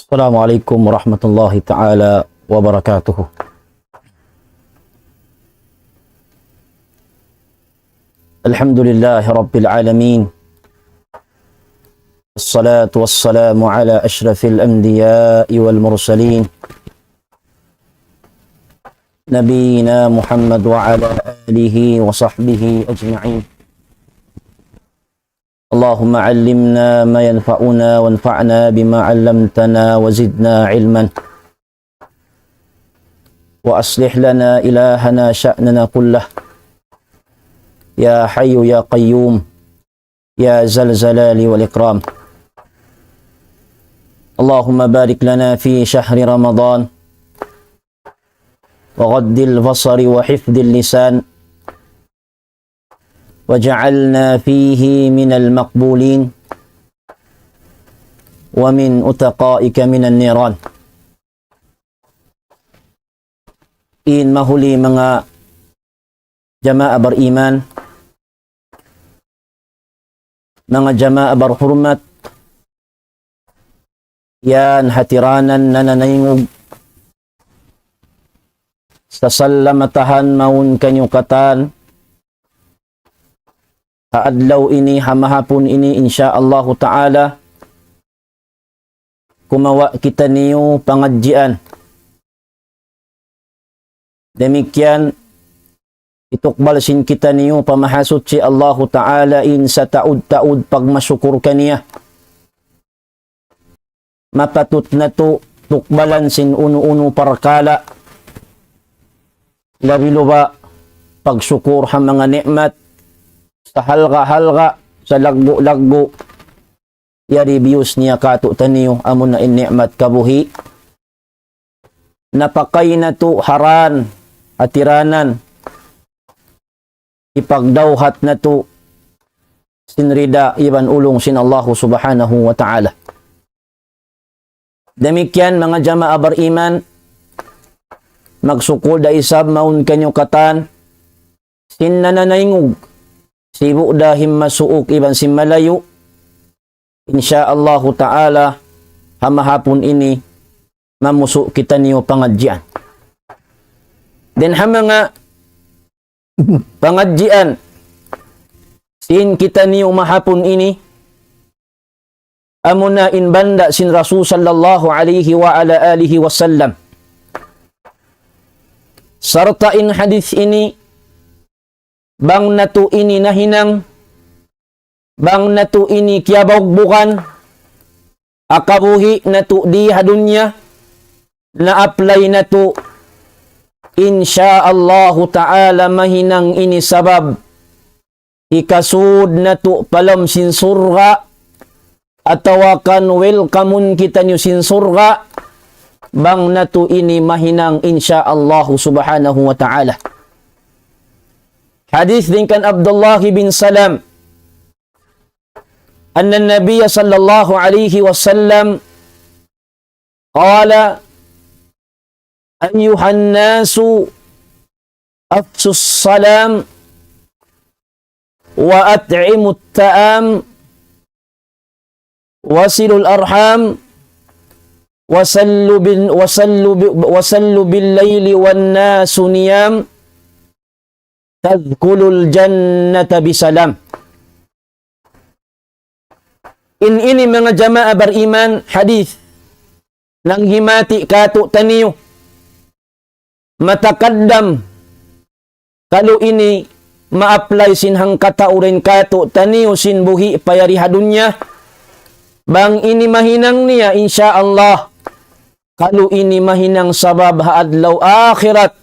السلام عليكم ورحمة الله تعالى وبركاته. الحمد لله رب العالمين، الصلاة والسلام على أشرف الأنبياء والمرسلين نبينا محمد وعلى آله وصحبه أجمعين. اللهم علمنا ما ينفعنا وانفعنا بما علمتنا وزدنا علما وأصلح لنا إلهنا شأننا كله يا حي يا قيوم يا ذا الجلال والإكرام. اللهم بارك لنا في شهر رمضان وغض البصر وحفظ اللسان وجعلنا فيه من المقبولين ومن أتقائك من النيران. In mahuli mga jamaah beriman, mga jamaah berhormat, yan hatiranan nananayngog sa salamatahan maun kanyukatan adlaw ini hamahapon ini insyaallah ta'ala kumawa kita niyo pangadjian. Demikian itukbal sin kita niyo pamahasud si Allah ta'ala in sa taud-taud pagmasyukur kaniya. Mapatut na to tukbalan sin uno-uno parkala labilo ba pagsyukur ha mga nikmat sa halga-halga, sa laggo-laggo, yari biyus niya kato taniyo, amon na in ni'mat kabuhi. Napakay na to haran, atiranan, ipagdawhat na to, sinrida, iban ulong sin Allah subhanahu wa ta'ala. Demikian mga jamaah beriman, magsukul da isab maun kanyo katan, sin nananaingog, sibuk dahim masuuk iban simalayu insyaallah ta'ala hamahapon ini mamusuk kita niyo pangadjian. Den hamanga pangadjian sin kita niyo mahapon ini amuna in banda sin Rasul sallallahu alaihi wa ala alihi wasallam sarta in hadis ini bang natu ini nahinang, bang natu ini kiabaw bukan, akabuhi natu di hadunya, na-apply natu, insyaallah ta'ala mahinang ini sabab, ikasud natu palam sin surga, atawakan welcomeun kita nyo sin surga, bang natu ini mahinang insyaallah subhanahu wa ta'ala. Hadis dengan Abdullah bin Salam anna Nabi sallallahu alaihi wasallam qala ayyuhan nasu afsus salam wa at'imut ta'am wasilul arham wasallu bil laili wan nasu niyam tadkhulul jannata bisalam. In ini mga jamaah beriman hadis nang himati kato taniyo matakaddam kalau ini ma-apply sin hang katauren kato taniyo sin buhi payari hadunya bang ini mahinang niya insyaallah kalau ini mahinang sabab haadlaw akhirat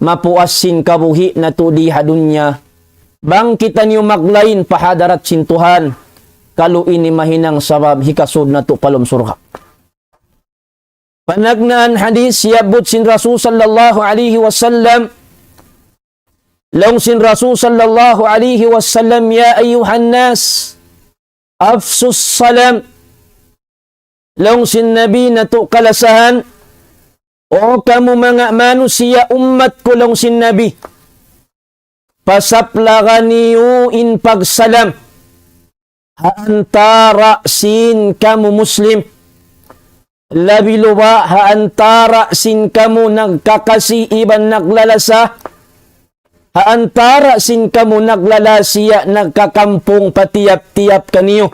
mapuasin kabuhi na to di hadunya bang kita niyo maglain pahadarat sin Tuhan kalau ini mahinang sabab hikasod na to palom surga. Panagnaan hadis siyabot sin Rasul sallallahu alaihi wasallam long sin Rasul sallallahu alaihi wasallam ya ayuhan nas afsus salam long sin Nabi na to kalasahan o kamu mga manusia umat ko lang sin Nabi. Pasaplagan niyo in pagsalam. Antara sin kamu muslim. labi luba haantara sin kamu nagkakasiiban naglalasa, haantara sin kamu naglalasiya nagkakampong patiyap-tiyap kaniyo.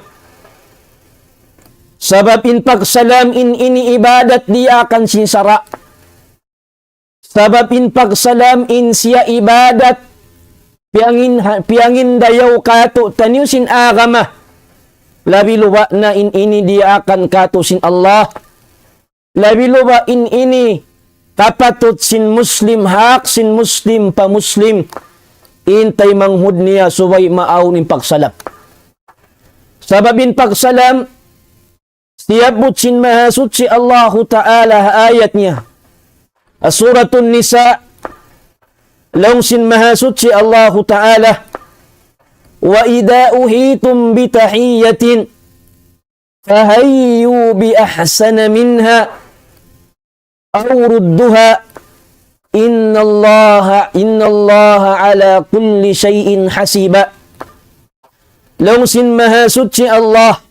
Sabab in pagsalam in iniibadat di akan sinsara. Sabab in pagsalam in siya ibadat piangin dayaw kato taniyo sin agama. Labi luba na in ini di akan kato sin Allah. Labi luba in ini kapatut sin muslim hak sin muslim pa muslim. Intay manghud niya subay maaw in pagsalam. Sabab in pagsalam siyabot sin mahasud si Allah Ta'ala ayatnya. Suratun Nisa long sin mahasud si Allah Ta'ala. Wa idha uhitum bitahiyatin fahayyu bi ahsana minha aw rudduha inna Allah ala kulli shay'in hasiba. Long sin mahasud si Allah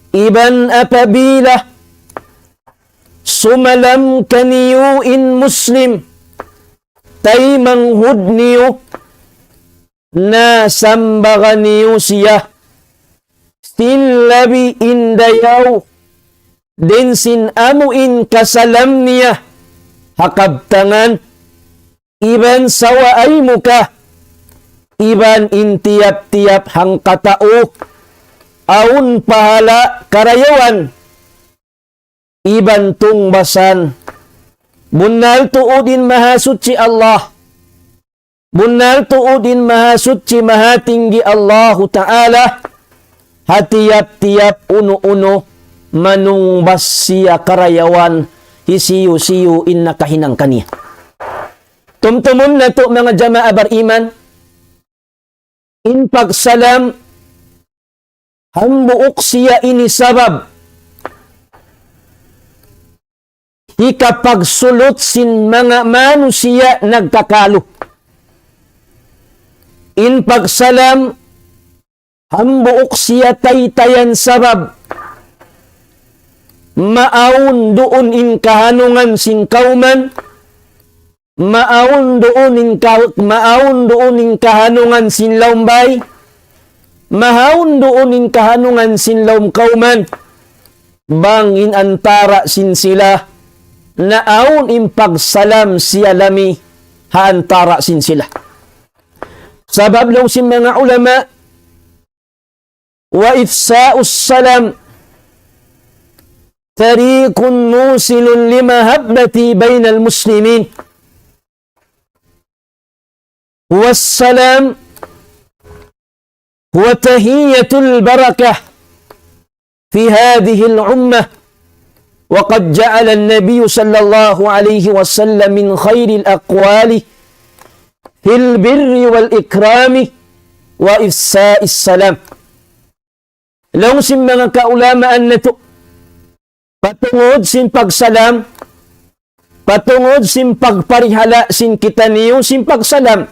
iban apabila sumalam kaniyo in muslim tay manghud niyo na sambagan niyo siya stillabi indayaw din sin amuin kasalam niya hakabtangan iban sawa ay muka iban intiyap-tiyap hang katao aun pahala karayawan iban tungbasan bunal tuudin mahasud si Allah bunal tuudin mahasud si mahatinggi Allah Ta'ala hatiyap-tiyap uno-uno manungbas siya karayawan hisiyo-siyo in nakahinang kaniya. Tumtumon na to mga jama'a bariman in pagsalam hambuok siya ini sabab ikapagsulot sin mga manusia nagkakalo. In pagsalam hambuok siya taytayan sabab maaun doon in kahanungan sin kauman, maaun doon in kahanungan sin laumbay, mahaun doon in kahanungan sin laum kauman, bangin antara sin sila, naaun in pagsalam siya lami, haantara sin sila. Sabab lang sin mga ulama, wa ifsa'us salam, tariqun musilun limahabbati bainal muslimin. Wassalam وتهية البركة في هذه الأمة وقد جعل النبي صلى الله عليه وسلم من خير الأقوال في البر والإكرام وإفساء السلام. Long sin mga kaulamaan na to patungod sin pagsalam patungod sin pagparihala sin kita niyo sin pagsalam.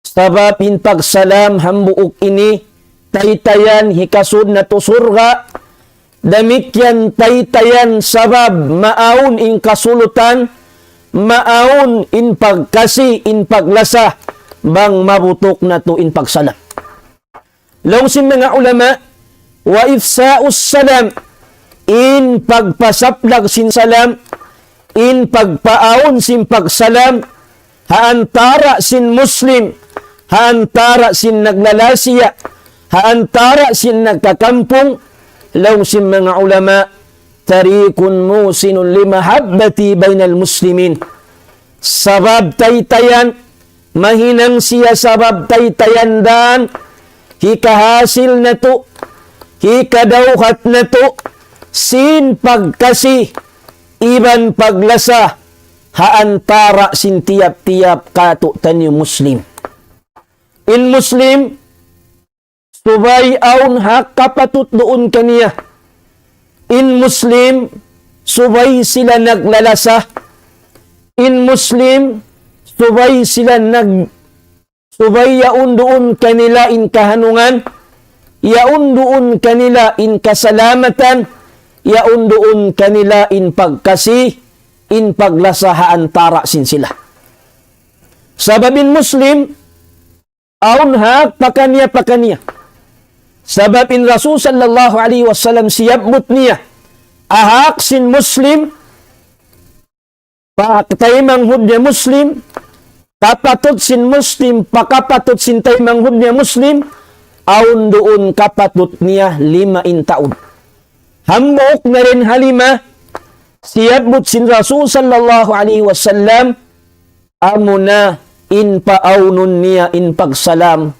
Sabab in pagsalam hambuok ini taytayan hikasud na to surga damit yan taytayan sabab maaun in kasulutan maaun in pagkasi in paglasa bang mabutok na to in pagsalam. Long sin mga ulama wa ifsa'us salam in pagpasaplag sin salam in pagpaaon sin pagsalam haantara sin muslim haantara sin naglalasiya, haantara sin nagkakampong, law sin mga ulama, tarikun musinun limahabbati bainal muslimin. Sabab taytayan, mahinang siya sabab taytayan dan, hikahasil na to, hikadawhat na to, sin pagkasi, iban paglasa, haantara sin tiyap-tiyap kato tanyo muslim. In muslim, subay aun hak kapatut doon kaniya. In muslim, subay sila naglalasa. In muslim, subay sila subay yaun doon kanila in kahanungan. Yaun doon kanila in kasalamatan. yaon doon kanila in pagkasi, in paglasahaan tara sin sila. Sababin Muslim, aun hak pakanya. Sababin Rasul sallallahu alaihi wasallam siyabot niya, ahak sin Muslim, pakatay manghud niya Muslim, kapatod sin Muslim, pakapatod sin tay manghud niya Muslim, aun doon kapatod niya 5 taon. Hambok na rin halima, siyabot sin Rasul sallallahu alaihi wasallam, amuna in paaunon niya in pagsalam,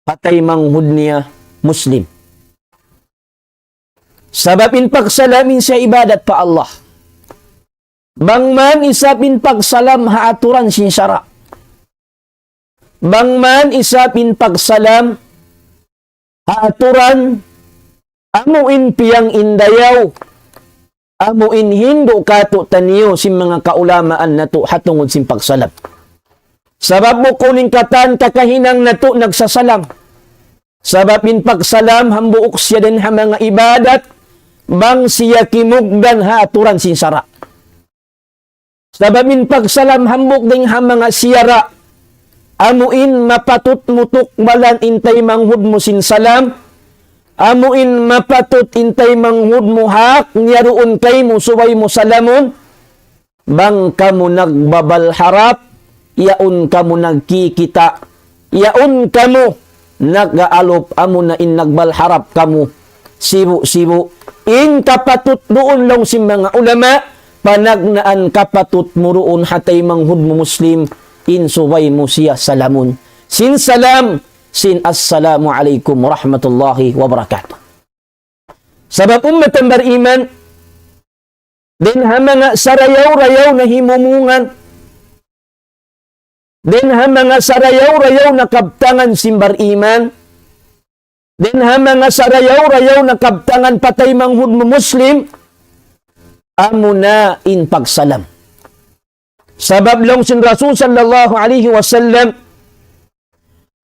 patay manghud niya Muslim. Sabab in pagsalamin sa ibadat pa Allah. Bangman isapin pagsalam haaturan sin syara. Bangman isapin pagsalam haaturan amuin piyang indayaw, amuin hindo kato taniyo sin mga kaulamaan nato hatungod sin pagsalam. Sabab mo kuning katan kakahinang nato nagsasalam. Sabab in pagsalam hambuok siya din ha mga ibadat bang siya kimugdan ha aturan sin sara. Sabab in pagsalam hambuk ding ha mga siyara amuin mapatut mutuk balan intay manghud mo sin salam, amuin mapatut intay manghud mo hak niyaroon kay mo suway mo salamon, bang kamo nagbabal harap, yaon kamo nagkikita, yaon kamo nag-aalop, amo na in nagbalharap kamo sibu-sibu. In kapatut doon lang si mga ulama, panagnaan kapatut mo roon hatay manghud mo Muslim, in suway mo siya salamun. Sin salam, sin assalamu alaikum warahmatullahi wabarakatuh. Sabab ummatan beriman, din ha mga sarayaw-rayaw na himumungan, din ha mga sarayaw-rayaw na kabtangan simbar iman, din ha mga sarayaw-rayaw na kabtangan patay manghud mo Muslim, amo na in pagsalam. Sabab lang sin Rasul sallallahu alaihi wasallam,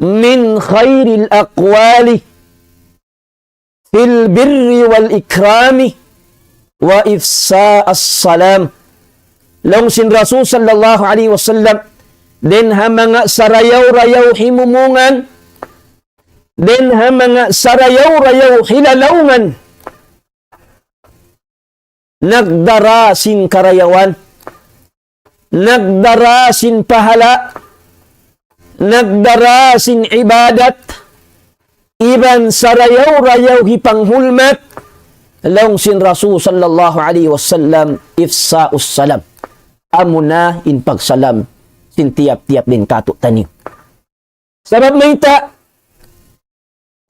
min khairil aqwali fil birri wal ikrami wa ifsa as-salam. Lang sin Rasul sallallahu alaihi wasallam, din ha mga sarayaw-rayaw himumungan, din ha mga sarayaw-rayaw hilalawngan, nagdara sin karayawan, nagdara sin pahala, nagdara sin ibadat, iban sarayaw-rayaw hipanghulmat, lang sin Rasul sallallahu alaihi wasallam ifsa'us salam, amo na in pagsalam, sin tiap-tiap din kato taniw. Sabab may ta,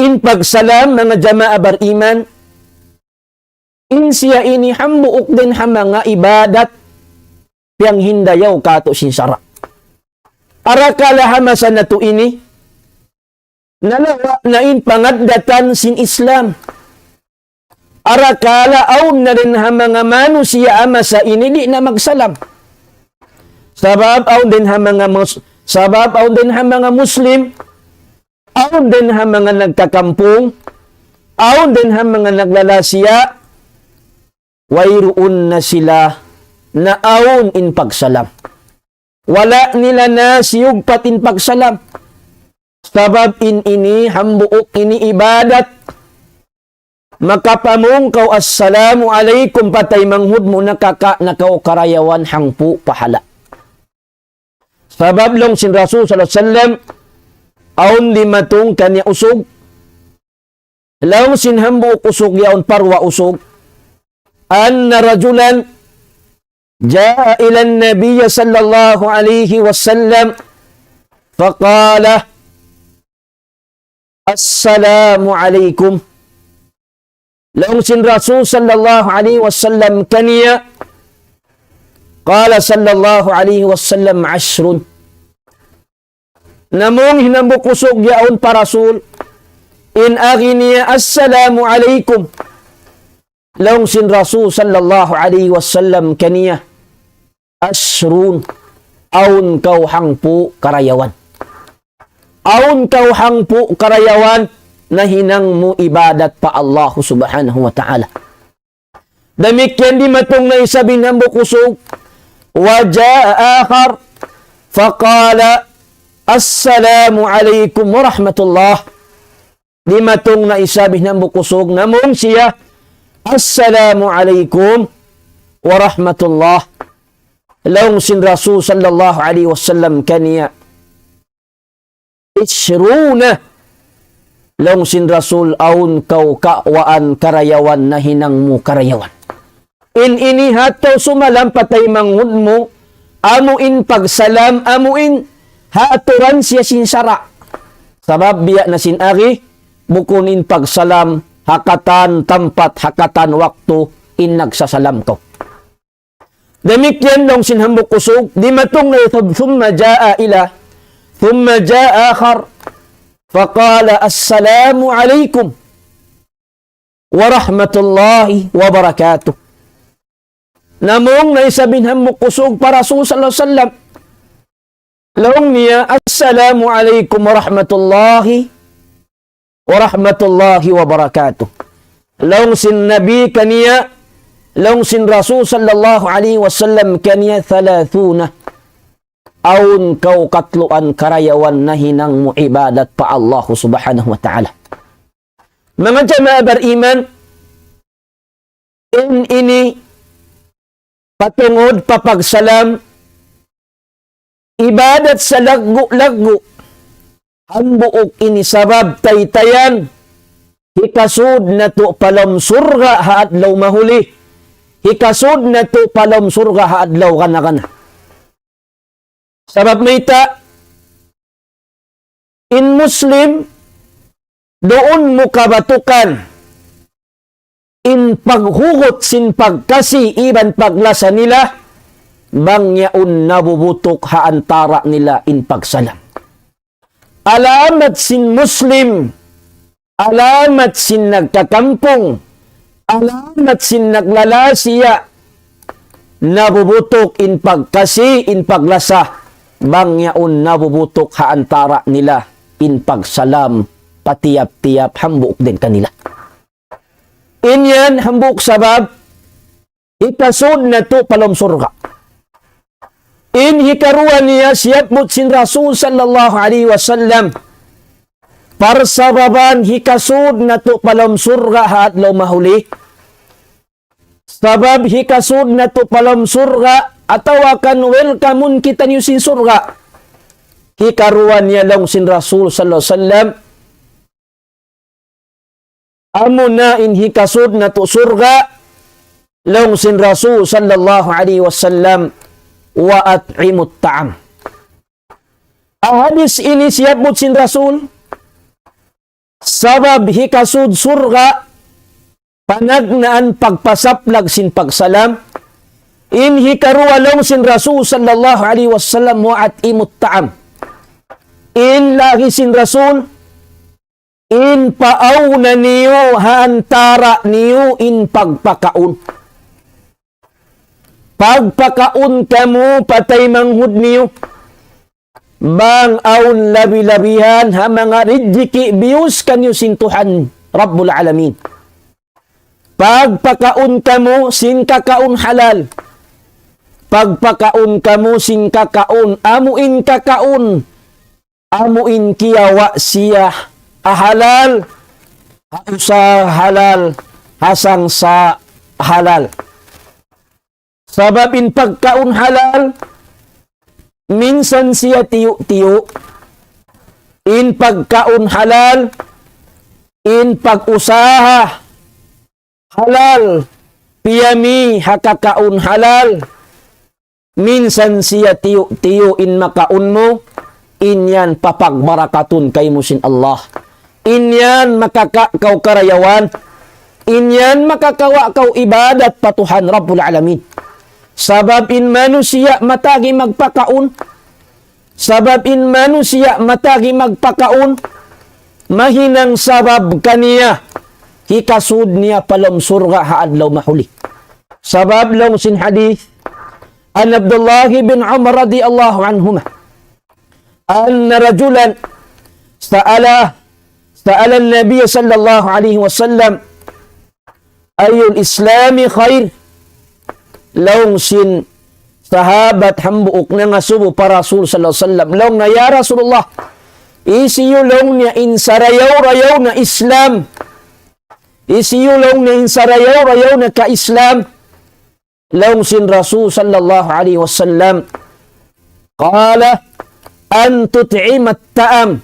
in pagsalam mga jama'a bariman, in siya ini hambuok din ha mga ibadat, piyang hindayaw kato sin sara. Arakala hamasa na to ini, nalawa na in pangadatan sin Islam. Arakala aw na rin ha mga manusia amasa ini di na magsalam. Sabab aw din ha mga Muslim, aw din ha mga nagkakampung, aw din ha mga naglalasya, wayroon na sila na aon in pagsalam. Wala nila na siyugpat in pagsalam. Sabab in ini hambuok ini ibadat, makapamungkaw assalamu alaikum patay manghud mo nakaw karayawan hangpu pahala. Sabab long sin Rasul sallallahu alaihi wasallam, aun limatong kanya usog, long sin hambuok usog yaon parwa usog, anna rajulan jaa ila an-nabiy sallallahu alaihi wasallam faqala assalamu alaikum. Long sin Rasul sallallahu alaihi wasallam kaniya, qala sallallahu alaihi wasallam ashrun. Namong hinambok kusog yaon pa Rasul, in aginiya assalamu alaikum. Long sin Rasul sallallahu alaihi wasallam kaniya, ashrun, aun kau hangpu karayawan. Aun kau hangpu karayawan na hinang mo ibadat pa Allah subhanahu wa ta'ala. Damikyan di matong na isa binambo kusog. Wa jaa akhar faqala assalamu alaikum warahmatullah. Di matong na isa binambo kusog namong siya assalamu alaikum warahmatullah. Laung sin Rasul sallallahu alaihi wasallam kaniya ishruna. Laung sin Rasul aun kau kaawaan karayawan na hinang mo karayawan. In inihato sumalam patay manghud mo, amuin pagsalam, amuin haaturan siya sinsara. Sabab biya na sinari, bukunin pagsalam, hakatan tempat, hakatan waktu, in nagsasalam ko. Demikian dong sinhambuk kusog, di matong na ito, thumma jaa akhar, faqala assalamu alaikum warahmatullahi wabarakatuh. Namong na isabinhan mo kusog para Rasul sallallahu alaihi wasallam. Laong niya, assalamu alaikum warahmatullahi wabarakatuh. Laong sin Nabi kaniya, laong sin Rasul sallallahu alaihi wasallam kaniya 30. Aun kau katluan karayawan na hinang mo ibadat pa Allah subhanahu wa ta'ala. Mga jama'a beriman, ini patungod papagsalam, ibadat sa laggo-laggo, hambuok ini sabab taytayan, hikasud na to palam surga haadlaw mahuli, hikasud na to palam surga haadlaw kana-kana. Sabab mayta, in Muslim, doon mo kabatukan, in paghugot sin pagkasi iban paglasa nila, bangyaun nabubutok haantara nila in pagsalam. Alamat sin Muslim, alamat sin nagkakampong, alamat sin naglalasiya, nabubutok in pagkasi in paglasa, bangyaun nabubutok haantara nila in pagsalam, patiyap-tiyap hambuk din kanila. Inyan hambuk sabab ikasud na to palom surga. In hikaruan niya siyatmut sin Rasul sallallahu alaihi wasallam parsababan hikasud na to palom surga haadlaw mahuli. Sabab hikasud na to palom surga atawakan welcome kita niyo sin surga. Hikaruan niya lang sin Rasul sallallahu alaihi wasallam amo na in hikasud na to surga long sin Rasul sallallahu alaihi wasallam wa at'imut ta'am. Hadis ini siyabot sin Rasul sabab hikasud surga panagnaan pagpasaplag sin pagsalam in hikaruwa long sin Rasul sallallahu alaihi wasallam wa at'imut ta'am. In lagi sin Rasul in paaw na niyo haantara niyo in pagpakaon. Pagpakaon kamo patay manghud niyo. Bang aun labi-labihan ha mga ridjiki biyus kanyo sin Tuhan Rabbul Alamin. Pagpakaon kamo sin kakaon halal. Pagpakaon kamo sin kakaon amuin kakaon. Amuin kiyawa siya halal, sa halal, hasang sa halal. Sabab in pagkaon halal, minsan siya tiyo-tiyo. In pagkaon halal, in pag-usaha halal, piyami hakakaon halal. Minsan siya tiyo-tiyo in makaon mo, inyan papagbarakatun kay musin Allah. Inyan makakakaw karayawan. Inyan makakawa kaw ibadat patuhan Rabbul Alamin. Sabab in manusia matagi magpakaon. Sabab in manusia matagi magpakaon. Mahinang sabab kaniya. Hikasud niya palom surga haadlaw mahuli. Sabab lang sin hadith. An Abdullah bin Umar radiyallahu anhuma. Anna rajulan sa'ala النبي صلى الله عليه وسلم ayul islami khair. Long sin sahabat hambuok na nga subo para Rasul sallallahu alaihi wasallam. Long na ya Rasulullah, isiyo long niya insarayaw-rayaw na Islam. Isiyo long niya insarayaw-rayaw na ka-Islam. Long sin Rasul sallallahu alaihi wasallam, qala an tut'imat ta'am.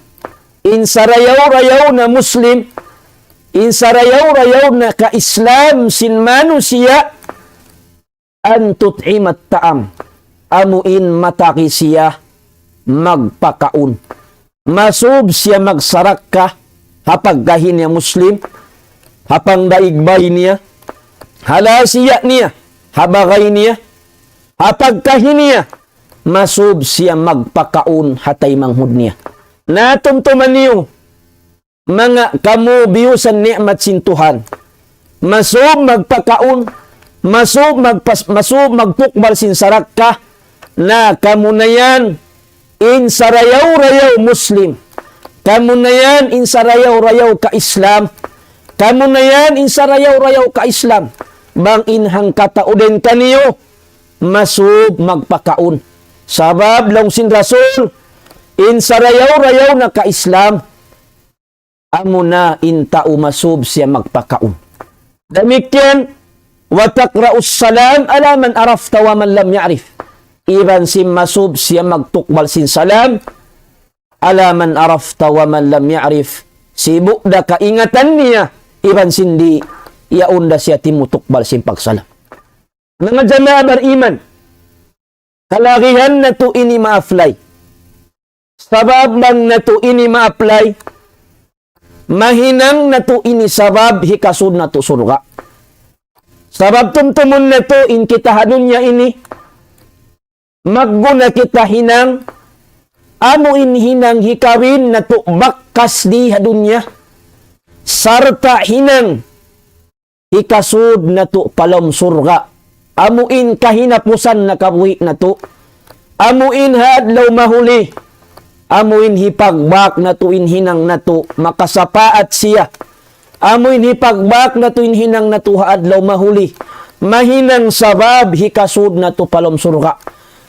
Insarayaw-rayaw na Muslim, insarayaw-rayaw na ka-Islam sin manusia, an tut'imat ta'am. Amuin mataki siya magpakaon. Masub siya magsarak ka hapag kahin niya Muslim, hapang daigbay niya, halasiya niya, habagay niya, hapag kahin niya, masub siya magpakaon hatay manghud niya. Natumtuman niyo, mga kamubiyo sa ni'mat sintuhan, masub magpakaon, masub magpukbal sinsarak ka, na kamunayan insarayaw-rayaw Muslim, kamunayan insarayaw-rayaw ka Islam, kamunayan insarayaw-rayaw ka Islam, bang inhang katauden kaniyo, masub magpakaon. Sabab long sin Rasul, insarayaw-rayaw na ka Islam, amo na intao masub siya magpakaon. Damikyan, wa taqra'us salam ala man arafta wa man lam ya'rif. Iban si masub siya magtukbal sin salam ala man arafta wa man lam ya'rif. Sibuk da kaingatan niya, iban sindi iaunda siya timutukbal sin pagsalam. Mga jamaah beriman, kalagihan na to ini ma-apply. Sabab man na to ini ma-apply, mahinang na to ini sabab hikasud na to surga. Sabab tumtumun na to in kita hadunya ini, magguna kita hinang, amuin hinang hikawin na to bakkas di hadunya, sarta hinang hikasud na to palom surga. Amuin kahinapusan na kabuhi na to, amuin hadlaw mahuli, amuin hipagbak na to inhinang na to makasapaat siya, amuin hipagbak na to inhinang na to hadlaw mahuli, mahinang sabab hikasud na to palom surga.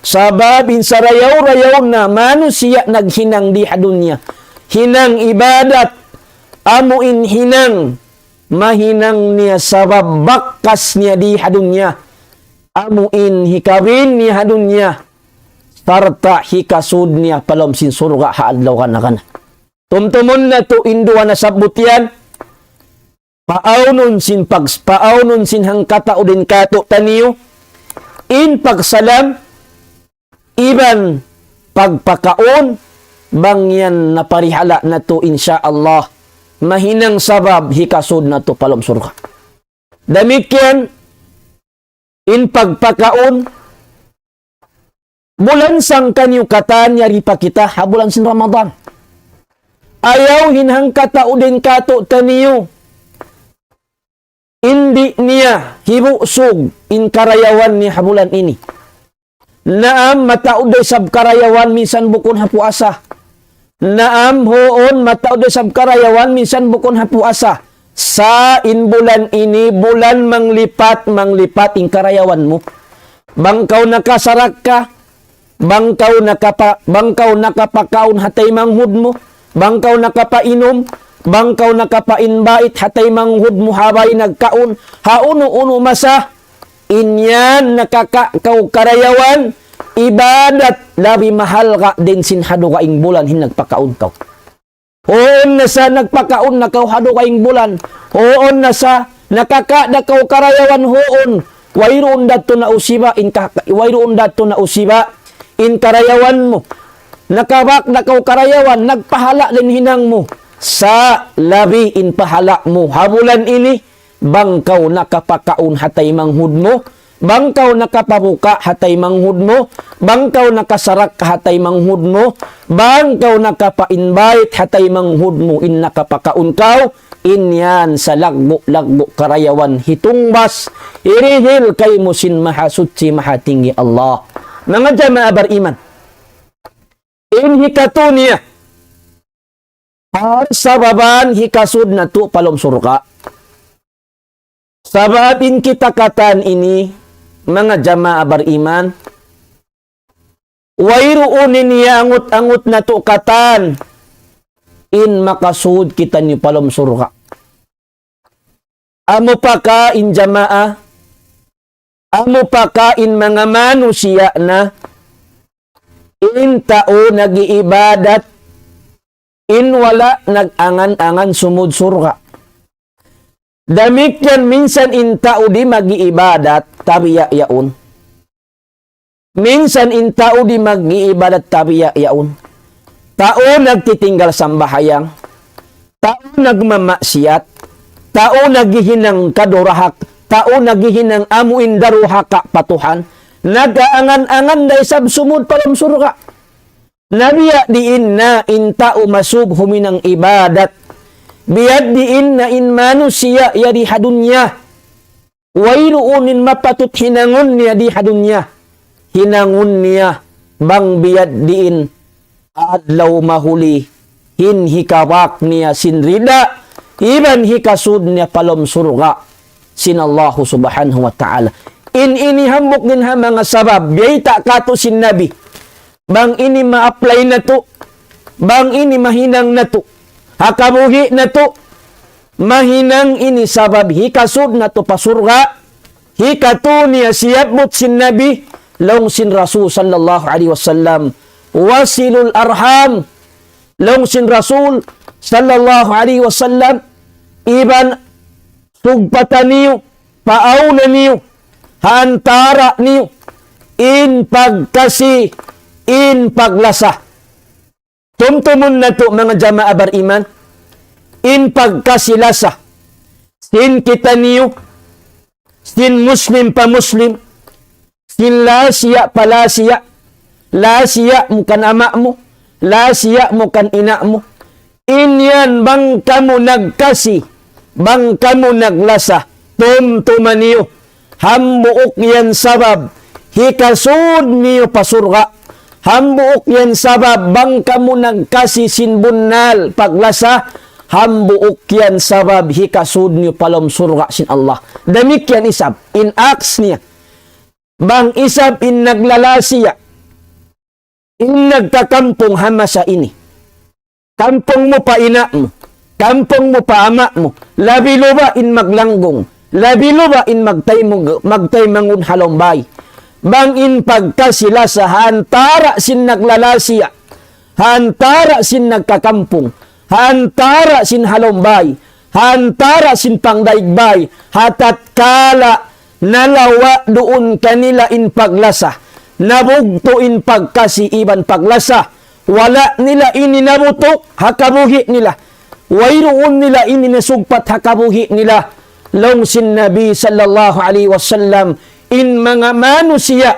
Sabab insarayaw-rayaw na manusia naghinang di hadunya, hinang ibadat, amuin hinang mahinang niya sabab bakkas niya di hadunya, amuin hikawin ni hadunya, sarta hikasud niya palom sin surga haadlaw kana. Tumtumon na to induwa na sabutyan, paaunon sin hangkata o din kato taniyo, in pagsalam, iban pagpakaon, bangyan na parihala na to insyaallah, mahinang sabab hikasud na to palom surga. Damikyan, in pagpakaon, bulan sang kanyo katan yari pa kita, habulan sin Ramadan. Ayaw hinhang kata udin kato taniyo, hindi niya hibusog in karayawan ni habulan ini. Naam matauday sab karayawan minsan bukon hapuasa. Naam hoon matauday sab karayawan minsan bukon hapuasa. Sa bulan ini, bulan manglipat in karayawan mo. Bangkaw nakasarak ka, bangkaw nakapakaon hatay manghud mo, bangkaw nakapainom, bangkaw nakapainbait hatay manghud mo habay nagkaon, hauno-uno masa, inyan nakakakaw karayawan, ibadat labi mahal ka din sinhado kaing bulan hinagpakaon kaw. Hoon na sa nagpakaon na kauhado kaing bulan. Hoon na sa nakakadakaw karayawan hoon. Wayroon dato na usiba in karayawan mo. Nakabak dakaw karayawan nagpahala din hinang mo. Sa labi in pahala mo. Habulan ini bangkaw nakapakaon hatay manghud mo. Bangkaw nakapabuka hatay manghud mo, bangkaw nakasarak hatay manghud mo, bangkaw nakapainbait hatay manghud mo, in nakapakaon kaw, inyan sa lagbo karayawan hitungbas, irihil kay musin mahasutsi mahatingi Allah. Mga jamaah beriman, in hikatunya, sababan hikasud na to palom surga. Sababin kita katan ini, mga jamaah beriman, wayruunin niya angot-angot na to katan, in makasud kita ni palom surga. Amo pa kain jamaah, amo pa kain mga manusia na, in tao nag-iibadat, in wala nag-angan-angan sumud surga. Damit yan minsan in tao di mag-iibadat, tabi yaun. Minsan in tao di mag-iibadat, tabi yaun. Tao nagtitinggal sambahayang, tao nagmamaksiyat, tao naghihinang kadurahak, tao naghihinang amuin daruhaka patuhan, nagaangan-angan na isab sumud palam surga. Nabiya diin na in tao masub huminang ibadat, biyad diin na in manusia ya di hadunya, wayruunin mapatut hinangon niya di hadunya, hinangon niya bang biyad diin adlaw mahuli, hinhikawak niya sinrida, iban hikasud niya palom surga, sinallahu subhanahu wa ta'ala. In inihambok din ha mga sabab, biyay ta kato sin nabi, bang ini ma-apply na to, bang ini mahinang na to, hakabuhi na to, mahinang ini sabab, hikasud na to pasurga, hikato niya siyabot sin nabi, long sin Rasul sallallahu alaihi wasallam, wasilul arham, long sin Rasul sallallahu alaihi wasallam, iban sugpatan niyo, paawna niyo, hantara niyo, in pagkasi, in paglasa. Tumtumon na to mga jamaah beriman, in pagkasilasa, sin kita niyo, sin muslim pa muslim, sin lasya pa lasya, lasya mo kan ama mo, lasya mo kan ina mo, inyan bang kamo nagkasi, bang kamo naglasa, tumtuman niyo, hambuok yan sabab, hikasud niyo pasurga, hambuok yan sabab, bang kamo nagkasi sinbunal paglasa, hambuok yan sabab, hikasud niyo palom surga sin Allah. Damik yan isab, in acts niya, bang isab in naglalasiya, in nagkakampong hamasa ini, kampong mo pa ina mo, kampong mo pa ama mo, labi luba in maglanggong, labi luba in magtay mangun halombay, bang in pagkasila sa hantara sin naglalasiya, hantara sin nagkakampong, hantara sin halombay, hantara sin pangdaigbay, hatat kala nalawa doon kanila in paglasa, nabugto in pagkasi iban paglasa, wala nila ini nabutok, hakabuhi nila, wayroon nila ini nasugpat, hakabuhi nila, long sin Nabi sallallahu alaihi wasallam, in mga manusia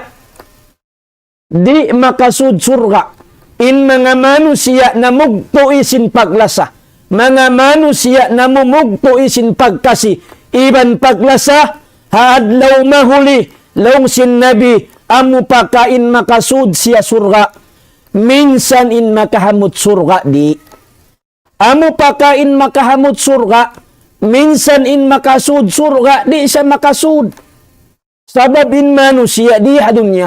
di makasud surga, in mga manusia na mugto isin paglasa, mga manusia na mumugto isin pagkasi, iban paglasa, hadlaw mahuli, long sin Nabi, amu pakain makasud siya surga, minsan in makahamot surga di. Amu pakain makahamot surga, minsan in makasud surga di siya makasud. Sabab in manusia di hadunya,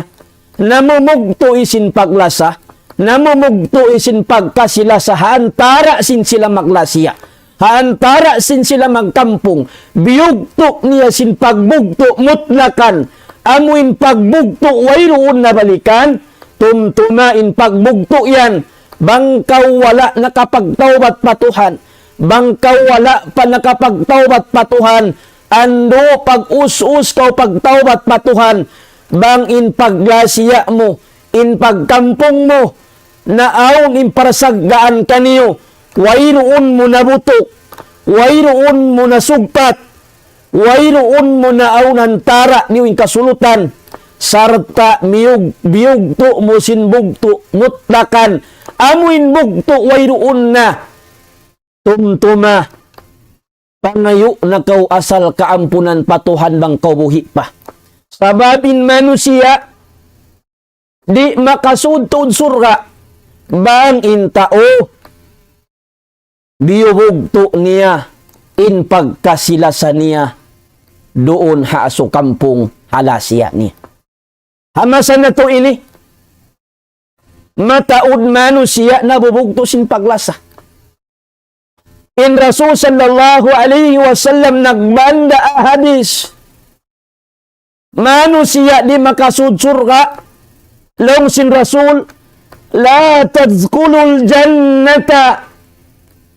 namumugto isin paglasa, namumugto isin pagkasilasa, hantara sin sila maglasya, hantara sin sila magkampong, biyugto niya sin pagbugto mutlakan, amuin pagbugto wayroon na balikan, tumtumain pagbugto yan, bangkaw wala nakapagtawbat patuhan, bangkaw wala pa nakapagtawbat patuhan, ando pag-us-us kaw pagtawbat patuhan, bang in paglasya mo, in pagkampong mo, naaon in parasaggaan kaniyo, wayroon mo nabutok, wayroon mo nasugpat, wayroon mo naaunan tara niyo in kasulutan, sarta biyugto mo sinbugto mutlakan, amuin bugto wayroon na, tumtuma, pangayo na kau asal kaampunan patuhan bang kau buhi pa. Sababin manusia, di makasud tuod surga, bang in tao, biyubugto niya, in pagkasilasa niya, doon haaso kampung halasya ni. Hamasan na to ini. Mataod manusia nabubugto sin paglasa. In Rasul sallallahu alaihi wasallam nagbanda hadis. Manusia di makasud surga. Long sin Rasul, la tadkhulul jannata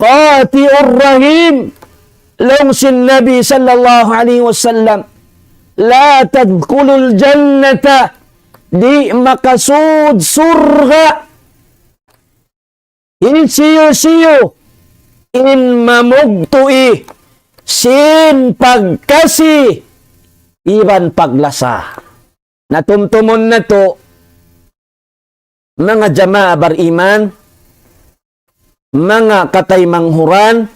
qati'ur rahim. Long sin Nabi sallallahu alaihi wasallam, la tadkhulul jannata, di makasud surga. In siyo-siyo, in mamugtui, sin pagkasi, iban paglasa. Natumtumon na to, mga jama'a bariman, mga katay manghuran,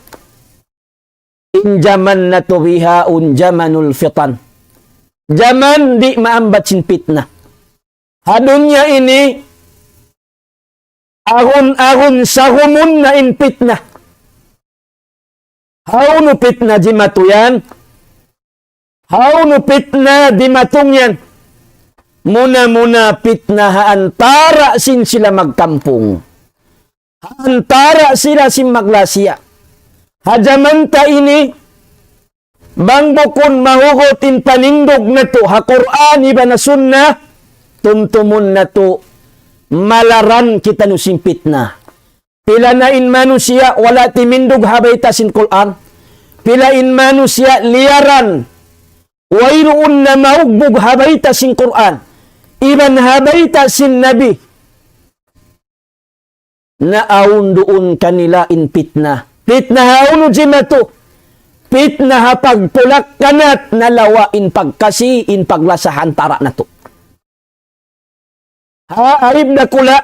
injaman na to biha unjamanul fitan. Jaman di maambat sin fitna. Hadunya ini, ahon-ahon sa humun na in fitna. How no fitna di matuyan? How no fitna di matungyan? Muna-muna fitna haantara sin sila magkampung. Haantara sila sin maglasya. Hajamanta ini, bangbukon mahugutin panindog na to, ha-Quran iba na sunnah, tumtumun na to, malaran kita no simpit na. Pila na in manusia, wala timindog habay ta sin Quran. Pila in manusia, liaran, wayroon na maugbog habay ta sin Quran. Iban habay ta sin Nabi. Naaun doon kanila in fitna. Fitna hauno jimato. Fitna ha pagtulak kanat nalawa in pagkasi in paglasahan tara na to. Haarib na kula.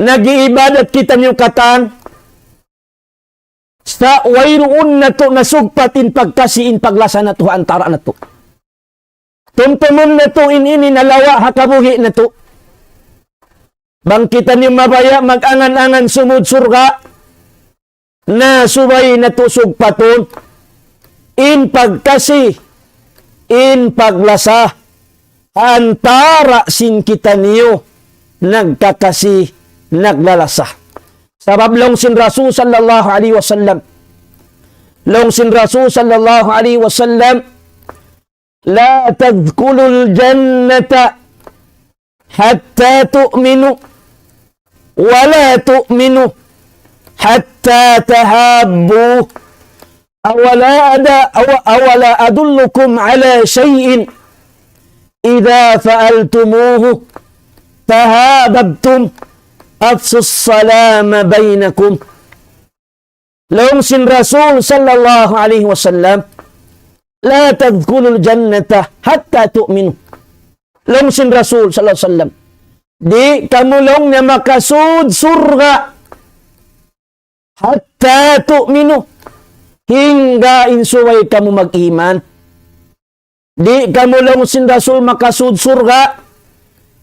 Nag-iibadat kita niyong katan. Sa wayroon na to nasugpat in pagkasi in paglasa na to antara na to. Tumtumon na to in ini nalawa hakabuhi na to. Bangkitan niyong mabaya mag-angan-angan sumud surga. Na subay na tusog paton, in pagkasi, in paglasa, antara sin kita niyo, nagkakasi, naglalasa. Sabab long sin Rasul sallallahu alaihi wasallam, long sin Rasul sallallahu alaihi wasallam, la tadkhulul jannata hatta tu'minu, wala tu'minu hatta tahabbu. Awala adullukum ala syai'in idza fa'altumuhu tahabbtum afsus salama bainakum. Long sin Rasul sallallahu alaihi wasallam, la tadkhulul jannata hatta tu'minu. Long sin Rasul sallallahu alaihi wasallam, di kamulong na makasud surga hatta tu'minu, hingga insuway kamu mag-iman. Di kamulong sin Rasul makasud surga,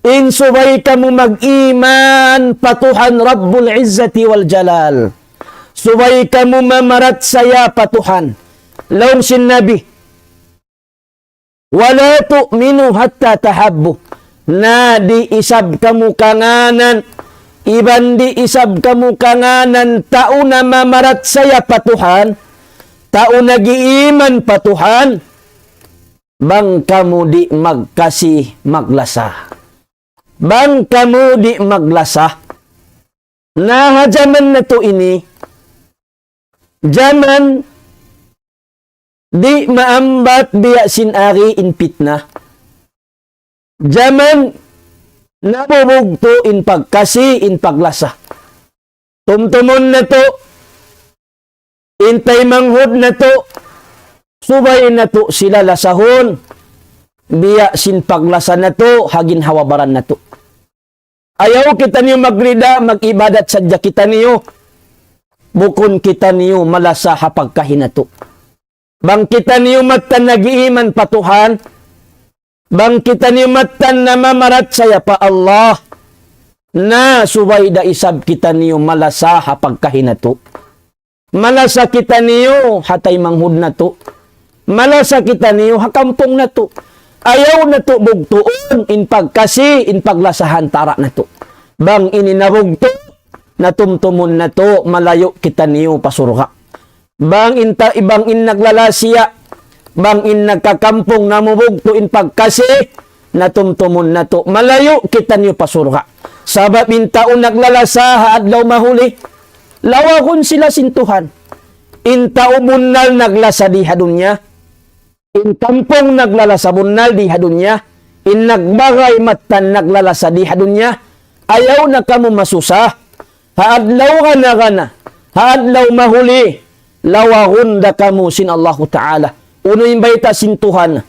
insuway kamu mag-iman patuhan Rabbul Izzati wal Jalal. Suway kamu mamarat saya patuhan. Long sin Nabi, wala tu'minu hatta tahabbu, na di isab kamu kanganan, iban di isab kamu kanganan, tao na mamarat saya patuhan, tao nagiiman patuhan, bang kamu di magkasi maglasa. Bang kamu di maglasa. Nahajaman na to ini, jaman di maambat biya sinari in fitna. Jaman nabubugto in pagkasi in paglasa. Tumtumon na to, intay manghud na to, subay na to sila lasahon, biya sin paglasa na to, hagin hawabaran na to. Ayaw kita niyo magrida, mag-ibadat sadya kita niyo, bukon kita niyo malasa hapagkahin na to. Bang kita niyo matan nagiiman patuhan, bang kita niyo matan na mamarat saya pa Allah, na subay da isab kita niyo malasa hapagkahin na to. Malasa kita niyo hatay manghud na to. malasa kita niyo hakampong na to. Ayaw na to bugtuon in pagkasi in paglasahan tara na to. Bang ininabugto na tumtumon na to malayo kita niyo pasurga. Bang ibang in naglalasya, bang in nagkakampong na mubugto in pagkasi na tumtumon na to malayo kita niyo pasurga. Sabab in taon naglalasa adlaw mahuli, lawagon sila sintuhan. In taumunal naglasa di hadunya, in kampong naglalasa bunal di hadunya, in nagbagay matan naglalasa di hadunya, ayaw na kamo masusah, haadlaw ka na kana, haadlaw mahuli, lawagon da kamo sin Allah Ta'ala. Uno yung baita sintuhan,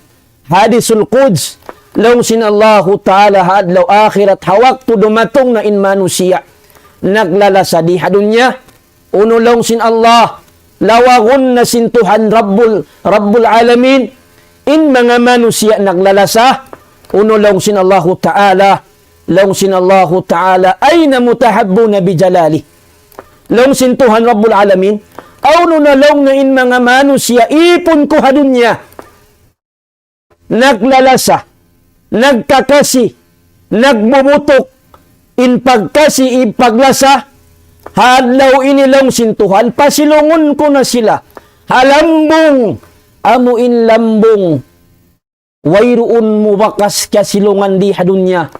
hadisul Quds, law sin Allah Ta'ala haadlaw akhirat, hawak to dumatong na in manusia, naglalasa di hadunya, uno lang sin Allah, lawagon na sintuhan Rabbul Alamin, in mga manusia naglalasa, uno lang sin Allah Ta'ala, lang sin Allah Ta'ala, ay na mutahabbo na bijalali. Lang sintuhan Rabbul Alamin, uno na lang na in mga manusia, ipon ko hadunya, naglalasa, nagkakasi, nagbubutok, in pagkasi, in paglasa, hadlaw inilang sintuhan, pasilungon ko na sila. Halambong, amuin lambong, wayroon mo bakas kasilungan di hadunya,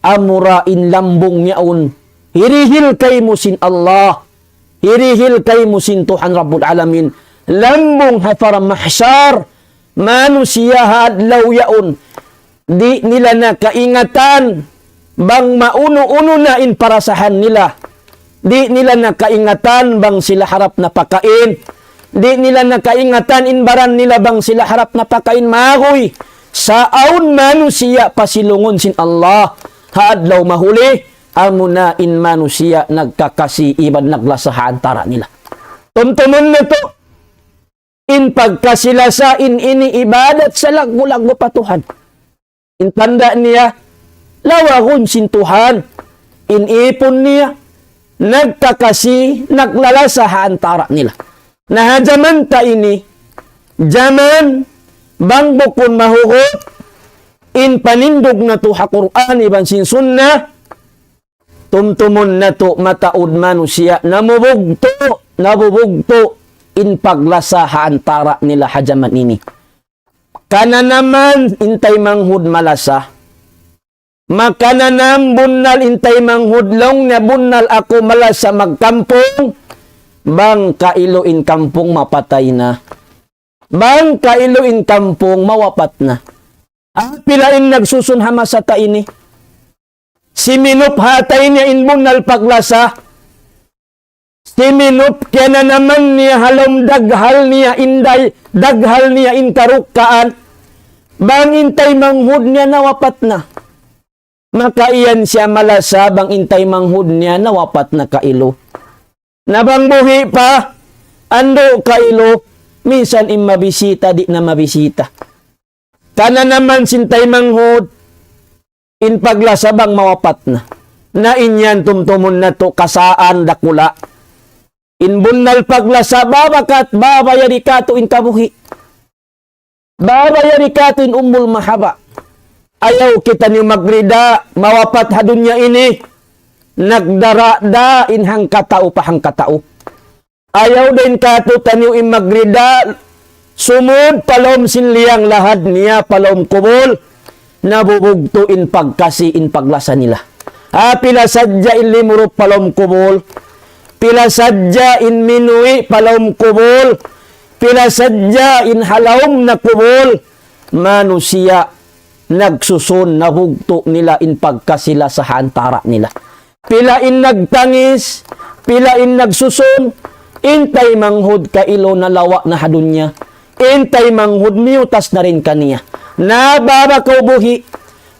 amurain lambong niyaon. Hirihil kay mo sin Allah, hirihil kay mo sin Tuhan Rabbul Alamin. Lambong hafaram mahsyar, manusia hadlaw yaon. Di nila na kaingatan, bang mauno-uno na in parasahan nila. Di nila nakaingatan bang sila harap na pakain. Di nila nakaingatan inbaran nila bang sila harap na pakain magoy. Sa aun manusia pasilungon sin Allah. Haadlaw mahuli. Amuna in manusia nagkakasi iban naglasahan tara nila. Tumtumon na to. In pagkasilasa in ini ibadat sa lagbo-lagbo patuhan. In tanda niya. Lawagon sin Tuhan. In ipon niya. Nagkakasi, naglalasahan tara nila. Nahajaman ta ini, jaman, bang bukon mahugot, in panindog na to ha Quran, iban sin sunnah, tumtumon na to mataod manusia, nabubugto, in paglasahan tara nila hajaman ini. Kana naman, intay manghud malasa, makananam bunal intay manghudlong na bunal ako malasa magkampong, bang kailuin kampong mapatay na. Bang kailuin kampong mawapat na. Pilain nagsusunhama sa taini. Si Minup hatay niya in bunal paglasa. Si Minup kaya na naman niya halom daghal niya inday, daghal niya in karukaan. Bang intay manghud niya nawapat na. Makaiyan siya malasa bang intay manghud niya nawapat na kailo. Nabang buhi pa, ando kailo, minsan mabisita di na mabisita. Kana naman sintay manghud, in paglasa bang mawapat na. Na inyan tumtumon na to kasaan dakula. In bunal paglasa, babakat, babayari ka to in kabuhi. Babayari ka to in umul mahaba. Ayaw kita niyo magrida, mawapat hadunya ini. Nagdarada inhang katao pahang katao. Ayaw din kato taniyo in magrida, sumud palom sinliyang lahad niya palom kubol, nabubugto in pagkasi in paglasa nila. Pila sadya in limurop palom kubol, pila sadya in minui palom kubol, pila sadya in halawm na kubol, manusia nagsusun, nabugto nila in pagkasila sa hantara nila. Pila in nagtangis, pila in nagsusun, intay manghud kailo na lawa na hadunya, intay manghud miutas na rin kaniya. Na baba ko buhi,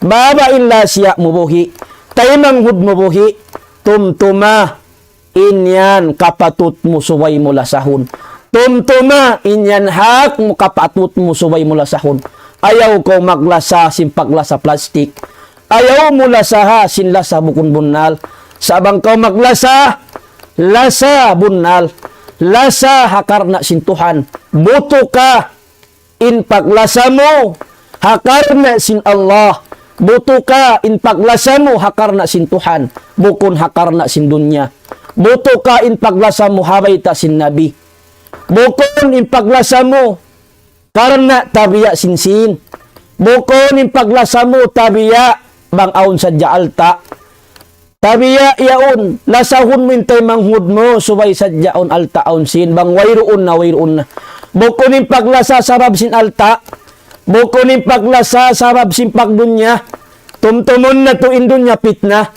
baba in lasya mo buhi, tay manghud mo buhi, tumtuma, inyan kapatut mo suway mo lasahon. Tumtuma, inyan hak mo kapatut mo suway mo lasahon. Ayaw ko maglasa sin paglasa plastik. Ayaw mo lasaha sin lasa bukon bunal. Sabang ko maglasa, lasa bunal. Lasa hakar na sintuhan. Buto ka. in paglasa mo, hakar na sin Allah. Buto ka, in paglasa mo, hakar na sin Tuhan. Bukon hakar na sin dunya. Buto ka, in paglasa mo, habay ta sin Nabi. Bukon in paglasa mo, karna tabiya sin. Bukon in paglasa mo, tabiya, bang aun sa alta. Tabiya yaon, lasahon mo intay manghud mo, subay sadyaon alta aun sin, bang wayroon na. Bukon in paglasa sarab sin alta, bukon in paglasa sarab sin pagdunya, tumtumon na to in dunya pitna,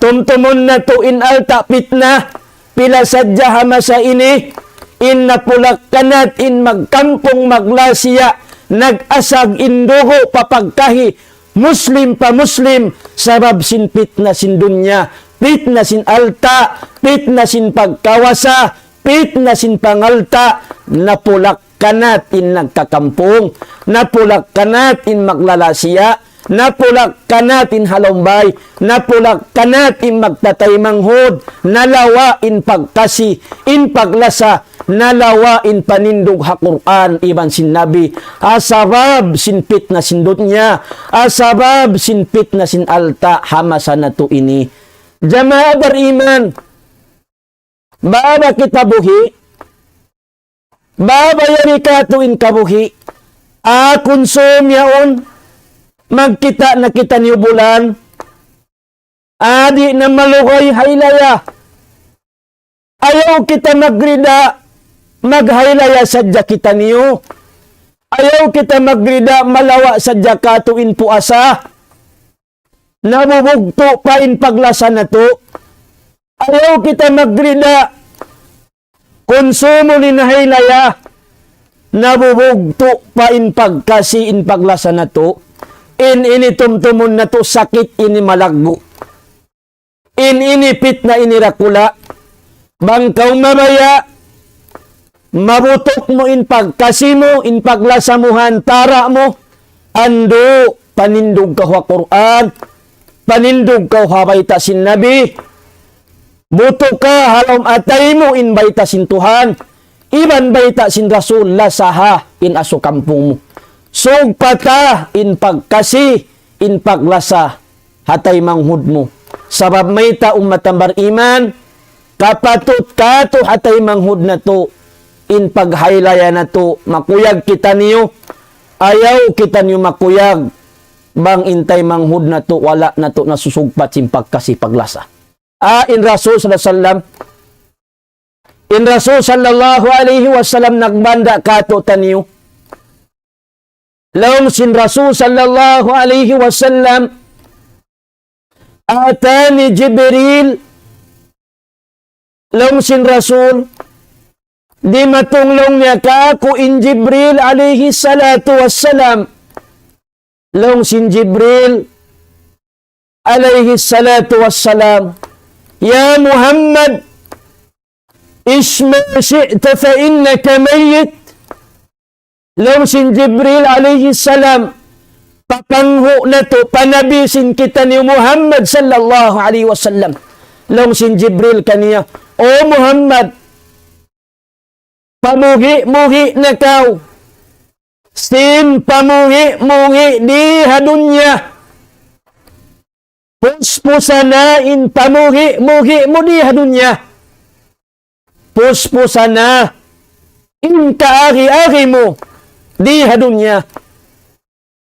tumtumon na to in alta pitna, pila sadya hamasa ini, in napulak kanat, in magkampong maglasya, nag-asag indugo papagkahi, Muslim pa Muslim, sabab sin pitna sin dunya, pitna sin alta, pitna sin pagkawasa, pitna sin pangalta, napulak kanat in nagkakampong, napulak kanat in maglalasya, napulak kanat in halumbay, napulak kanat in magtatay manghod, nalawa in pagkasi, in paglasa, nalawa in panindog ha Quran iban sin Nabi, asabab sin pitna sin dunya, asabab sin pitna sin alta, hamasa na to ini. Jamaah beriman, baba kita buhi, baba yari katuin kabuhi, konsum yaon, magkita na kita niyo bulan, adi na malukay haylaya, ayaw kita magrida, maghaylaya sadya kita niyo, ayaw kita magrida, malawa sadya katuin puasa, nabubugto pa in paglasa na to, ayaw kita magrida, konsumo ni nahaylaya, nabubugto pa in pagkasi in paglasa na to, in initumtumon na to, sakit ini malaggo, in inipit na inirakula, bangkaw mabaya, mabutok mo in pagkasi mo, in paglasamuhan, tara mo, ando, panindog ka wa Quran, panindog ka habay ta sin Nabi, buto ka halom atay mo, in bayta sin Tuhan, iban bayta sin Rasul, lasaha, in aso kampung mo. Sugpata in pagkasi, in paglasa, hatay manghud mo. Sabab may taong matambar iman, kapatut ka to hatay manghud na to, in paghaylaya na to, makuyag kita niyo, ayaw kita niyo makuyag, bang intay manghud na to, wala na to nasusugpat sin pagkasi paglasa. In Rasul sallallahu in Rasul sallallahu alaihi wasallam nagbanda kato taniyo. Laum sin Rasul sallallahu alaihi wasallam atani Jibril, laum sin Rasul di matunglong niya ka ako in Jibril alaihi salatu wassalam, laum sin Jibril alaihi salatu wassalam, ya Muhammad isma syi'ta fa innaka mayyit. Law sin Jibril alaihi salam, papangho na to, panabisin kita ni Muhammad sallallahu alaihi wasallam. Law sin Jibril kaniya, o Muhammad, pamuhi-muhi na kau, sin pamuhi-muhi di hadunya, puspusanain pamuhi-muhi mo di hadunya, puspusana in kaari-ari mo di hadunya.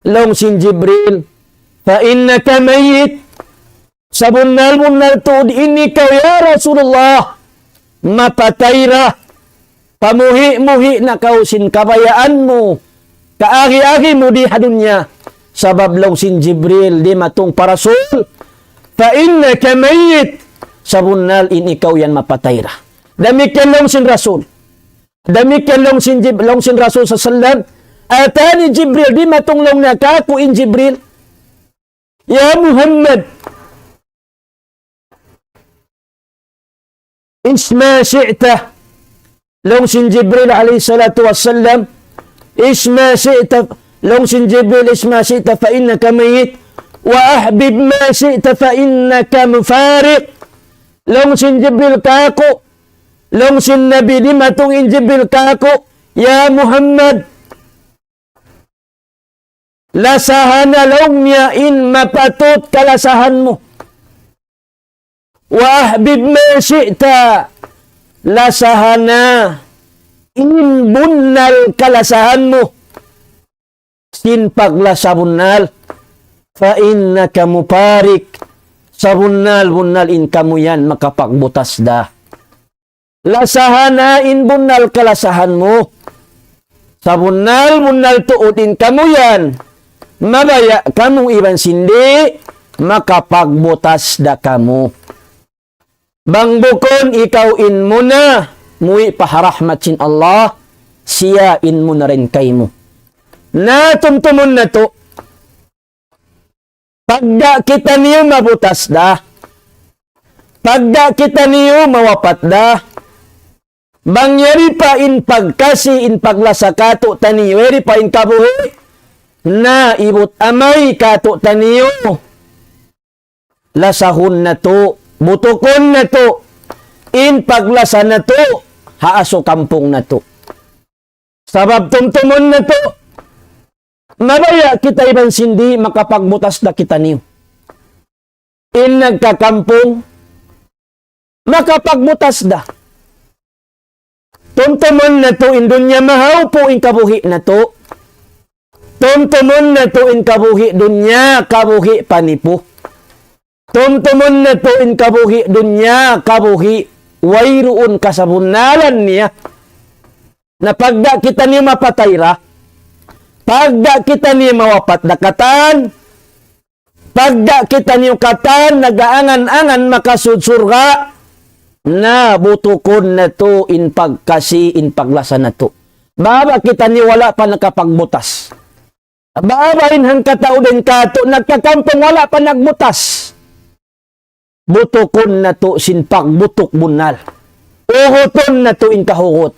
Long sin Jibril, fa innaka mayyit, sabunal-bunal to ini kau ya Rasulullah, mapatayra, pamuhi-muhi na kau sin kabayaan mo, kaari-ari mo di hadunya. Sabab long sin Jibril di matong parasul, fa innaka mayyit, sabunal ini kau yan mapatayra. Demikian long sin Rasul. Demikian long sin Rasul sallallahu atani Jibril, di matunglong na kako in Jibril, ya Muhammad isma syi'ta, long sin Jibril alaihi salatu wassalam, isma syi'ta, long sin Jibril isma syi'ta fa innaka mayyit, wa ahbib ma syi'ta fa innaka mufariq. Long sin Jibril kako, long sin Nabi di matungin Jibril kako, ya Muhammad lasahan na long niya in mapatot kalasahan mo. Wa ahbib ma syi'ta, lasahan na in bunnal kalasahan mo. Sin paglasa bunnal, fa innaka muparik, sa bunnal in kamu yan makapagbutas da. Lasahan na in bunnal kalasahan mo. Sa bunnal tuutin kamu yan. Mabaya kamu iban sindi, makapagbutas da kamu. Bang bukon ikaw in mo na, muwi paharahmat sin Allah, siya in mo na rin kay mo. Natumtumon na to, pagda kita niyo mabutas da, pagda kita niyo mawapat da, bangyari pa in pagkasi in paglasa kato taniyo, eri pa in kabuhi, na ibut amay kato taniyo, lasahon na to, butukon na to, in paglasa na to, haaso kampong na to. Sabab tumtumon na to, mabaya kita iban sindi makapagbutas na kita niyo. In nagkakampong, makapagbutas da. Tumtumon na to, in dunya mahaw po in kabuhi na to. Tumtumon na to, in kabuhi dunya, kabuhi panipo. Tumtumon na to, in kabuhi dunya, kabuhi wayroon kasabunalan niya. Na pagda kita niyo mapatayra, pagda kita niyo mawapat na katan, pagda kita niyo katan, nagaangan-angan makasudsurga, na butukon na to in pagkasi, in paglasa na to. Baba kita niyo wala pa nakapagbutas. Baba inhang katao din kato, nagkakampong wala pa nagbutas. Butukon na to sin pagbutok bunal. Uhuton na to in kahugot.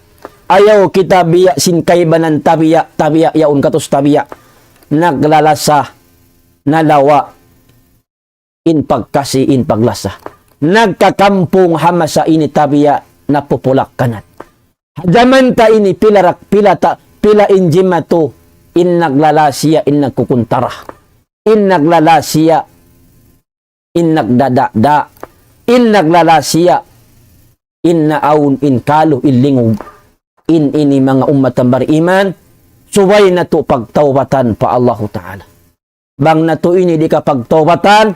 Ayaw kita biya sin kaibanan tabiya yaon katos tabiya. Naglalasa, nalawa, in pagkasi, in paglasa. Nagkakampong hamasa ini tabiya na pupulak kanat. Hadaman ta ini pila injimato in naglalasiya, in nagkukuntara. In naglalasiya, in nagdadada. In naglalasiya, in naawon, in kalo, in lingog. In ini mga umatang bariman, suway na to pagtawbatan pa Allah Ta'ala. Bang na to ini di ka pagtawbatan,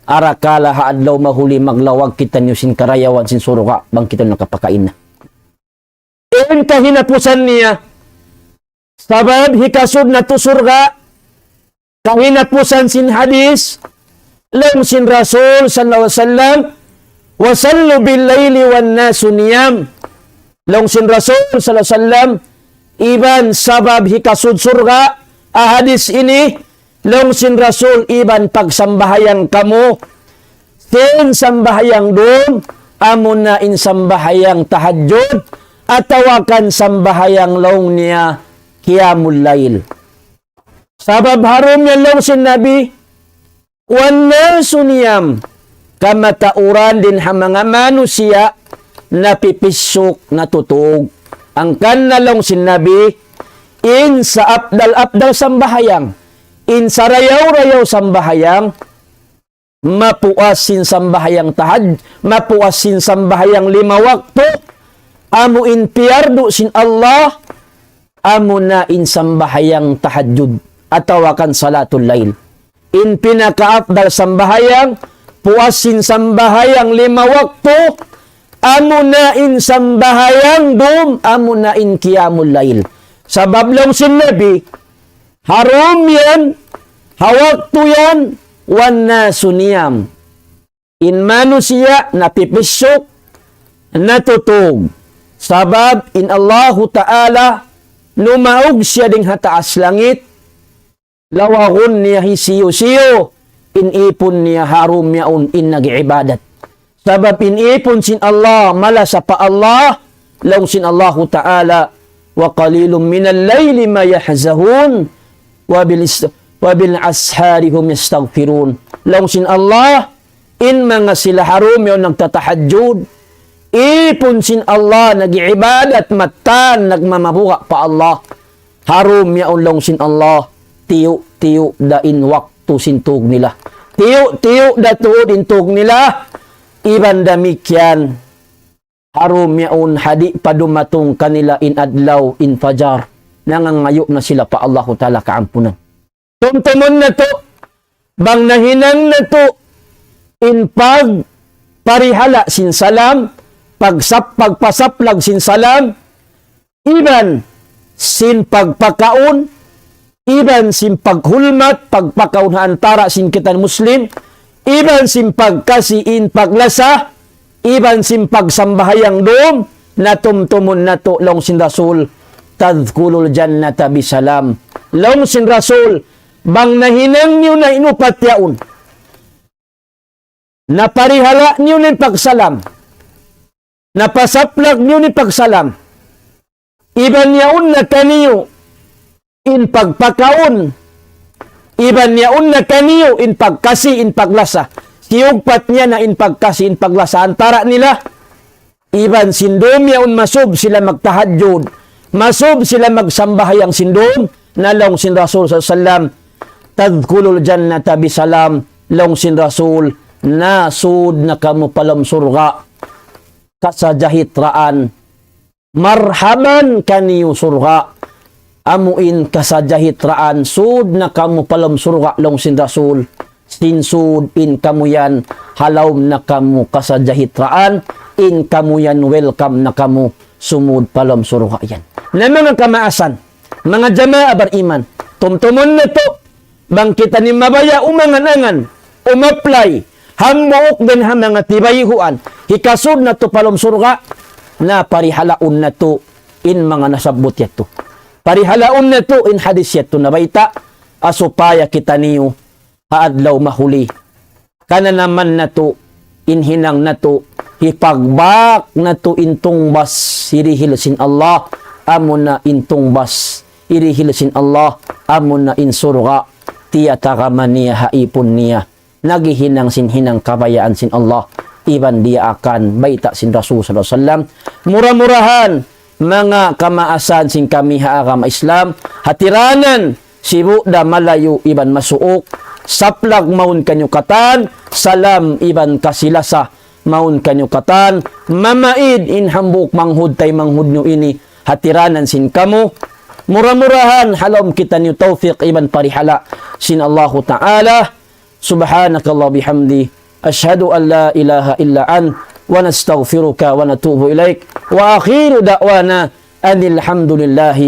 arakala haadlaw mahuli maglawag kita niyo sin karayawan sin suruka, bang kita nakapakain na. In kahinapusan niya, sabab hikasod na to surga, kahinapusan sin hadis, lang sin Rasul sallallahu alaihi wasallam, wasallu bil layli wan nasu niyam. Long sin Rasul sallallahu alaihi wasallam, iban sabab hikasud surga, ahadis ini, long sin Rasul iban pagsambahayang kamu, sin sambahayang dum, amon na in sambahayang tahajjud, atawakan sambahayang long niya, qiyamul layl. Sabab harum yan long sin Nabi, wan nasu niyam, kamatauran din ha mga manusia, napipisok, natutog. Ang kanalong sinabi, in sa abdal sambahayang, in sa rayaw-rayaw sambahayang, mapuasin sambahayang mapuasin sambahayang 5 wakto, amo in piyardo sin Allah, amo na in sambahayang tahajjud, atawakan salatul lail. In pinaka-abdal sambahayang, puasin sambahayang 5 wakto, amo na in sambahayang dum, amo na in qiyamul layl. Sabab lang sinabi, haram yan, hawakto yan, wan nasu niyam. In manusia, napipisok, natutog. Sabab, in Allahu Ta'ala, numaog siya ding hataas langit, lawagon niya hisiyo-siyo, inipon niya harum yaon in nag-ibadat. Sabab inipon sin Allah, malasa pa Allah, law sin Allahu Ta'ala, wa qalilum minal layli ma yahzahun, wa bil ashari hum yastaghfirun. Law sin Allah, in mga sila harum yaon nagtatahajjud, ipon sin Allah, nag-ibadat, matan, nagmamabuha pa Allah, harum yaon law sin Allah, tiyo da in waktu sintug nila. Tiyo da tuod intug nila. Iban damikyan, harum yaun hadi padumatong kanila in adlaw in fajar. Nangangayo na sila pa Allah Ta'ala kaampunan. Tumtumon na to, bang nahinang na to, in pag parihala sin salam, pagpasaplag sin salam, iban sin pagpakaon, iban sin paghulmat, pagpakaon antara sin kitan Muslim, iban sin pagkasiin paglasa, iban sin pagsambahayang doom, natumtumon na to long sin Rasul, tadhkulul jannata bisalam. Long sin Rasul, bang nahinang niyo na inupat yaon, naparihala niyo ni pagsalam, napasaplag niyo ni pagsalam, iban yaon na kaniyo in pagpakaon, iban yaon na kaniyo in pagkasi in paglasa, siyugpat niya na in pagkasi in paglasa antara nila, iban sindom yaon masub sila magtahadjud, masub sila magsambahayang sindom, nalong sin Rasul sallallahu tadhkulul jannata bisalam, long sin Rasul, nasud na kamu palam surga, kasajahitraan, marhaban kaniyo surga, amuin kasajahitraan, sud na kamu palam surga, long sin Rasul, sinsud in kamu yan, halaw na kamu kasajahitraan, in kamu yan, welcome na kamu, sumud palam surga yan. Na mga kamaasan, mga jama'a bariman, tumtumon na to, bang kita ni mabaya umangan-angan, umapply, hamuok din ha mga tibayhuan, hikasud na to palom surga, na parihalaon na to in mga nasabot yato. Parihalaon na to in hadis yato na baita, asupaya kita niyo, haadlaw mahuli. Kana naman na to, in hinang na to, hipagbak na to intong bas, hirihil sin Allah, amon na intong bas, hirihil sin Allah, amon na in surga, tiya takaman niya haipon niya, nagihinang sinhinang kabayaan sin Allah, iban dia akan baita sin Rasul sallallahu alaihi wasallam, murah-murahan mga kamaasan sin kami haagama Islam, hatiranan sibu da malayo iban masuok, saplag maun kanyukatan, salam iban kasilasa maun kanyukatan, mamaid in hambuk manghud tay manghud nyo ini, hatiranan sin kamu, murah-murahan halom kita niyo taufiq iban parihala sin Allah Ta'ala. Subhanakallah bihamdi, ashhadu an la ilaha illa an, wa nastaghfiruka wa natubu ilaik, wa akhiru da'wana anil hamdulillahi